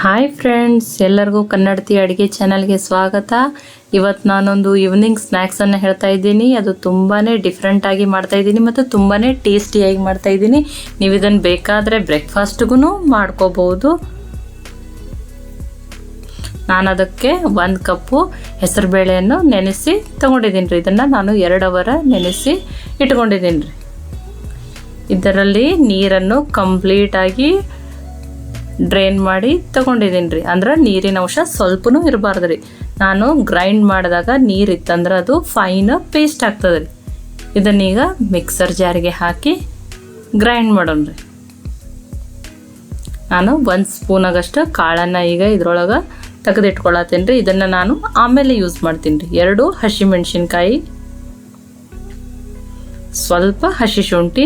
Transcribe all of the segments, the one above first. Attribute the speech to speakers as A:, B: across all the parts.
A: Hi friends, ಎಲ್ಲರಿಗೂ ಕನ್ನಡತಿ ಅಡುಗೆ ಚಾನಲ್ಗೆ ಸ್ವಾಗತ. ಇವತ್ತು ನಾನೊಂದು ಈವ್ನಿಂಗ್ ಸ್ನ್ಯಾಕ್ಸನ್ನು ಹೇಳ್ತಾ ಇದ್ದೀನಿ. ಅದು ತುಂಬಾ ಡಿಫ್ರೆಂಟಾಗಿ ಮಾಡ್ತಾಯಿದ್ದೀನಿ ಮತ್ತು ತುಂಬಾ ಟೇಸ್ಟಿಯಾಗಿ ಮಾಡ್ತಾಯಿದ್ದೀನಿ. ನೀವು ಇದನ್ನು ಬೇಕಾದರೆ ಬ್ರೇಕ್ಫಾಸ್ಟ್ಗೂ ಮಾಡ್ಕೋಬೋದು. ನಾನು ಅದಕ್ಕೆ 1 ಕಪ್ಪು ಹೆಸರುಬೇಳೆಯನ್ನು ನೆನೆಸಿ ತೊಗೊಂಡಿದ್ದೀನಿ ರೀ. ಇದನ್ನು ನಾನು 2 ಅವರ್ ನೆನೆಸಿ ಇಟ್ಕೊಂಡಿದ್ದೀನಿ ರೀ. ಇದರಲ್ಲಿ ನೀರನ್ನು ಕಂಪ್ಲೀಟಾಗಿ ಡ್ರೈನ್ ಮಾಡಿ ತೊಗೊಂಡಿದ್ದೀನಿ ರೀ. ಅಂದ್ರೆ ನೀರಿನ ಅಂಶ ಸ್ವಲ್ಪನೂ ಇರಬಾರ್ದು ರೀ. ನಾನು ಗ್ರೈಂಡ್ ಮಾಡಿದಾಗ ನೀರಿತ್ತಂದ್ರೆ ಅದು ಫೈನ್ ಪೇಸ್ಟ್ ಆಗ್ತದೆ ರೀ. ಇದನ್ನೀಗ ಮಿಕ್ಸರ್ ಜಾರಿಗೆ ಹಾಕಿ ಗ್ರೈಂಡ್ ಮಾಡೋಣ ರೀ. ನಾನು 1 ಸ್ಪೂನಾಗಷ್ಟು ಕಾಳನ್ನು ಈಗ ಇದ್ರೊಳಗೆ ತೆಗೆದಿಟ್ಕೊಳತ್ತೀನಿ ರೀ. ಇದನ್ನು ನಾನು ಆಮೇಲೆ ಯೂಸ್ ಮಾಡ್ತೀನಿ ರೀ. 2 ಹಸಿಮೆಣಸಿನ್ಕಾಯಿ, ಸ್ವಲ್ಪ ಹಸಿ ಶುಂಠಿ,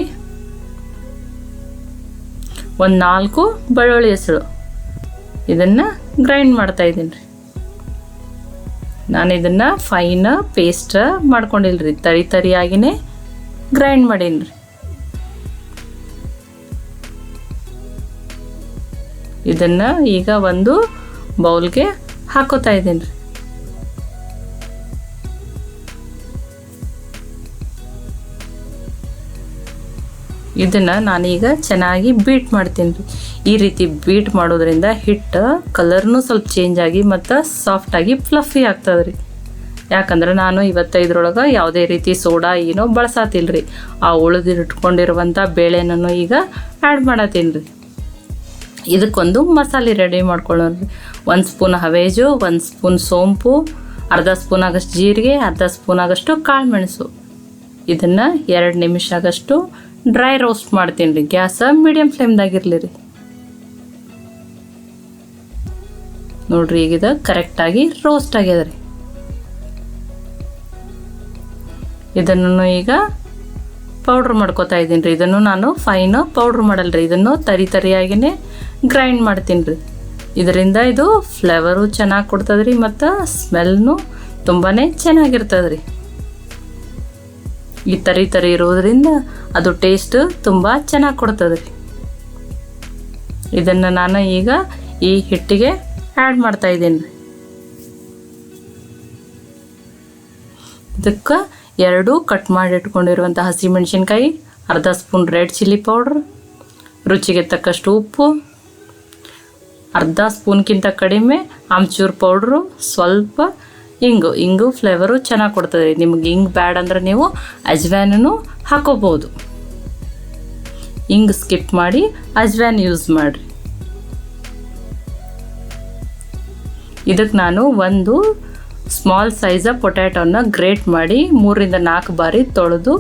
A: 4 ಬೆಳ್ಳುಳ್ಳಿ ಹೆಸರು, ಇದನ್ನು ಗ್ರೈಂಡ್ ಮಾಡ್ತಾ ಇದ್ದೀನಿ ರೀ. ನಾನು ಇದನ್ನು ಫೈನ್ ಪೇಸ್ಟ್ ಮಾಡ್ಕೊಂಡಿಲ್ಲ ರೀ, ತರಿಯಾಗಿಯೇ ಗ್ರೈಂಡ್ ಮಾಡೀನಿ ರೀ. ಇದನ್ನು ಈಗ ಒಂದು ಬೌಲ್ಗೆ ಹಾಕೋತಾ ಇದ್ದೀನಿ ರೀ. ಇದನ್ನು ನಾನೀಗ ಚೆನ್ನಾಗಿ ಬೀಟ್ ಮಾಡ್ತೀನಿ ರೀ. ಈ ರೀತಿ ಬೀಟ್ ಮಾಡೋದ್ರಿಂದ ಹಿಟ್ಟು ಕಲರ್ನೂ ಸ್ವಲ್ಪ ಚೇಂಜ್ ಆಗಿ ಮತ್ತು ಸಾಫ್ಟಾಗಿ ಫ್ಲಫಿ ಆಗ್ತದೆ ರೀ. ಯಾಕಂದ್ರೆ ನಾನು ಇವತ್ತು ಇದ್ರೊಳಗೆ ಯಾವುದೇ ರೀತಿ ಸೋಡಾ ಏನೋ ಬಳಸತ್ತಿಲ್ಲ ರೀ. ಆ ಉಳಿದಿಟ್ಕೊಂಡಿರುವಂಥ ಬೇಳೆನೂ ಈಗ ಆ್ಯಡ್ ಮಾಡತ್ತೀನಿ ರೀ. ಇದಕ್ಕೊಂದು ಮಸಾಲೆ ರೆಡಿ ಮಾಡ್ಕೊಳ್ಳೋಣ ರೀ. 1 ಸ್ಪೂನ್ ಹವೇಜು, 1 ಸ್ಪೂನ್ ಸೋಂಪು, ಅರ್ಧ ಸ್ಪೂನ್ ಆಗಷ್ಟು ಜೀರಿಗೆ, ಅರ್ಧ ಸ್ಪೂನ್ ಆಗಷ್ಟು ಕಾಳು ಮೆಣಸು. ಇದನ್ನು 2 ನಿಮಿಷ ಆಗಷ್ಟು ಡ್ರೈ ರೋಸ್ಟ್ ಮಾಡ್ತೀನಿ ರೀ. ಗ್ಯಾಸ ಮೀಡಿಯಮ್ ಫ್ಲೇಮ್ದಾಗಿರಲಿ ರೀ. ನೋಡ್ರಿ, ಈಗ ಇದು ಕರೆಕ್ಟಾಗಿ ರೋಸ್ಟ್ ಆಗ್ಯದ ರೀ. ಇದನ್ನು ಈಗ ಪೌಡ್ರ್ ಮಾಡ್ಕೊತಾ ಇದ್ದೀನಿ ರೀ. ಇದನ್ನು ನಾನು ಫೈನ್ ಪೌಡ್ರ್ ಮಾಡಲ್ಲ ರೀ. ಇದನ್ನು ತರಿಯಾಗಿಯೇ ಗ್ರೈಂಡ್ ಮಾಡ್ತೀನಿ ರೀ. ಇದರಿಂದ ಇದು ಫ್ಲೇವರು ಚೆನ್ನಾಗಿ ಕೊಡ್ತದೆ ರೀ ಮತ್ತು ಸ್ಮೆಲ್ನು ತುಂಬಾ ಚೆನ್ನಾಗಿರ್ತದೆ ರೀ. ಈ ತರಿ ಇರೋದ್ರಿಂದ ಅದು ಟೇಸ್ಟ್ ತುಂಬ ಚೆನ್ನಾಗಿ ಕೊಡ್ತದೆ ರೀ. ಇದನ್ನು ನಾನು ಈಗ ಈ ಹಿಟ್ಟಿಗೆ ಆ್ಯಡ್ ಮಾಡ್ತಾ ಇದ್ದೀನಿ ರೀ. ಇದಕ್ಕೆ 2 ಕಟ್ ಮಾಡಿ ಇಟ್ಕೊಂಡಿರುವಂಥ ಹಸಿಮೆಣಸಿನ್ಕಾಯಿ, ಅರ್ಧ ಸ್ಪೂನ್ ರೆಡ್ ಚಿಲ್ಲಿ ಪೌಡ್ರ್, ರುಚಿಗೆ ತಕ್ಕಷ್ಟು ಉಪ್ಪು, ಅರ್ಧ ಸ್ಪೂನ್ಗಿಂತ ಕಡಿಮೆ ಆಮ್ಚೂರ್ ಪೌಡ್ರು, ಸ್ವಲ್ಪ ಹಿಂಗು ಫ್ಲೇವರು ಚೆನ್ನಾಗಿ ಕೊಡ್ತದೆ ರೀ. ನಿಮ್ಗೆ ಹಿಂಗ್ ಬ್ಯಾಡ್ ಅಂದ್ರೆ ನೀವು ಅಜ್ವಾನೂ ಹಾಕೋಬೋದು. ಹಿಂಗ್ ಸ್ಕಿಪ್ ಮಾಡಿ ಅಜ್ವಾನ್ ಯೂಸ್ ಮಾಡಿರಿ. ಇದಕ್ಕೆ ನಾನು ಒಂದು ಸ್ಮಾಲ್ ಸೈಜ ಪೊಟ್ಯಾಟೋನ ಗ್ರೇಟ್ ಮಾಡಿ 3 ರಿಂದ 4 ಬಾರಿ ತೊಳೆದು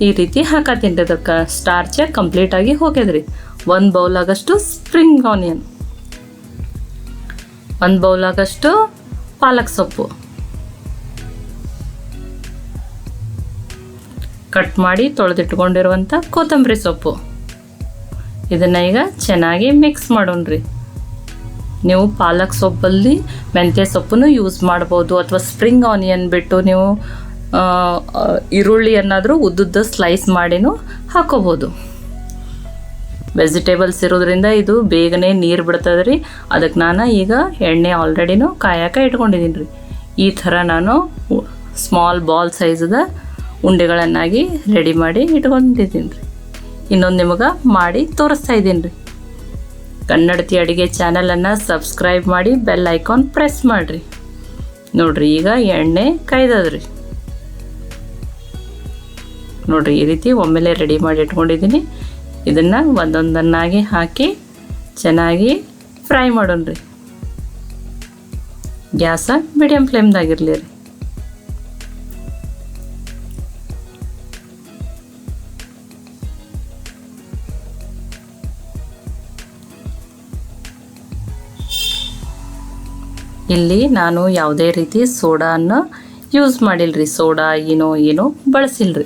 A: ಈ ರೀತಿ ಹಾಕತ್ತೀನಿ ರೀ. ಅದಕ್ಕೆ ಸ್ಟಾರ್ಚ್ ಕಂಪ್ಲೀಟಾಗಿ ಹೋಗ್ಯದ್ರಿ. 1 ಬೌಲಾಗಷ್ಟು ಸ್ಪ್ರಿಂಗ್ ಆನಿಯನ್, 1 ಬೌಲಾಗಷ್ಟು ಪಾಲಕ್ ಸೊಪ್ಪು, ಕಟ್ ಮಾಡಿ ತೊಳೆದಿಟ್ಕೊಂಡಿರುವಂಥ ಕೊತ್ತಂಬರಿ ಸೊಪ್ಪು. ಇದನ್ನು ಈಗ ಚೆನ್ನಾಗಿ ಮಿಕ್ಸ್ ಮಾಡೋಣ ರೀ. ನೀವು ಪಾಲಕ್ ಸೊಪ್ಪಲ್ಲಿ ಮೆಂತ್ಯ ಸೊಪ್ಪನ್ನು ಯೂಸ್ ಮಾಡ್ಬೋದು, ಅಥವಾ ಸ್ಪ್ರಿಂಗ್ ಆನಿಯನ್ ಬಿಟ್ಟು ನೀವು ಈರುಳ್ಳಿ ಏನಾದರೂ ಉದ್ದುದ್ದ ಸ್ಲೈಸ್ ಮಾಡಿನೂ ಹಾಕೋಬೋದು. ವೆಜಿಟೇಬಲ್ಸ್ ಇರೋದ್ರಿಂದ ಇದು ಬೇಗನೆ ನೀರು ಬಿಡ್ತದೆ ರೀ. ಅದಕ್ಕೆ ನಾನು ಈಗ ಎಣ್ಣೆ ಆಲ್ರೆಡಿನೂ ಕಾಯಕ್ಕೆ ಇಟ್ಕೊಂಡಿದ್ದೀನಿ ರೀ. ಈ ಥರ ನಾನು ಸ್ಮಾಲ್ ಬಾಲ್ ಸೈಜದ ಉಂಡೆಗಳನ್ನಾಗಿ ರೆಡಿ ಮಾಡಿ ಇಟ್ಕೊಂಡಿದ್ದೀನಿ ರೀ. ಇನ್ನೊಂದು ನಿಮಗೆ ಮಾಡಿ ತೋರಿಸ್ತಾ ಇದ್ದೀನಿ ರೀ. ಕನ್ನಡತಿ ಅಡುಗೆ ಚಾನಲನ್ನು ಸಬ್ಸ್ಕ್ರೈಬ್ ಮಾಡಿ ಬೆಲ್ ಐಕಾನ್ ಪ್ರೆಸ್ ಮಾಡಿರಿ. ನೋಡಿರಿ, ಈಗ ಎಣ್ಣೆ ಕಾಯ್ದದ್ರಿ. ನೋಡಿರಿ, ಈ ರೀತಿ ಒಮ್ಮೆಲೆ ರೆಡಿ ಮಾಡಿ ಇಟ್ಕೊಂಡಿದ್ದೀನಿ. ಇದನ್ನು ಒಂದೊಂದನ್ನಾಗಿ ಹಾಕಿ ಚೆನ್ನಾಗಿ ಫ್ರೈ ಮಾಡೋಣ ರೀ. ಗ್ಯಾಸ ಮೀಡಿಯಮ್ ಫ್ಲೇಮ್ದಾಗಿರಲಿ ರೀ. ಇಲ್ಲಿ ನಾನು ಯಾವುದೇ ರೀತಿ ಸೋಡಾನ ಯೂಸ್ ಮಾಡಿಲ್ಲ ರೀ. ಸೋಡಾ ಏನೋ ಬಳಸಿಲ್ಲ ರೀ.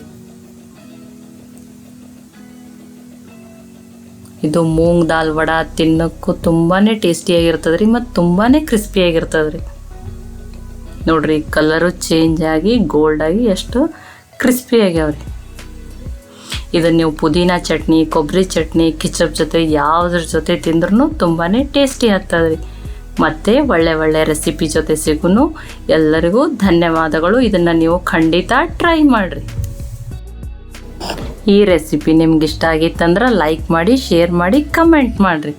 A: ಇದು ಮೂಂಗ್ ದಾಲ್ ವಡ ತಿನ್ನೋಕ್ಕೂ ತುಂಬಾ ಟೇಸ್ಟಿಯಾಗಿರ್ತದೆ ರೀ ಮತ್ತು ತುಂಬಾ ಕ್ರಿಸ್ಪಿಯಾಗಿರ್ತದೆ ರೀ. ನೋಡಿರಿ, ಕಲರು ಚೇಂಜ್ ಆಗಿ ಗೋಲ್ಡಾಗಿ ಎಷ್ಟು ಕ್ರಿಸ್ಪಿಯಾಗ್ಯಾವ ರೀ. ಇದನ್ನು ನೀವು ಪುದೀನ ಚಟ್ನಿ, ಕೊಬ್ಬರಿ ಚಟ್ನಿ, ಕಿಚಪ್ ಜೊತೆ ಯಾವುದ್ರ ಜೊತೆ ತಿಂದ್ರೂ ತುಂಬಾ ಟೇಸ್ಟಿ ಆಗ್ತದೆ ರೀ. ಮತ್ತೆ ಒಳ್ಳೆ ರೆಸಿಪಿ ಜೊತೆ ಸಿಗುನು. ಎಲ್ಲರಿಗೂ ಧನ್ಯವಾದಗಳು. ಇದನ್ನು ನೀವು ಖಂಡಿತ ಟ್ರೈ ಮಾಡಿರಿ. ಈ ರೆಸಿಪಿ ನಿಮ್ಗೆ ಇಷ್ಟ ಆಗಿತ್ತಂದ್ರೆ ಲೈಕ್ ಮಾಡಿ, ಶೇರ್ ಮಾಡಿ, ಕಮೆಂಟ್ ಮಾಡಿರಿ.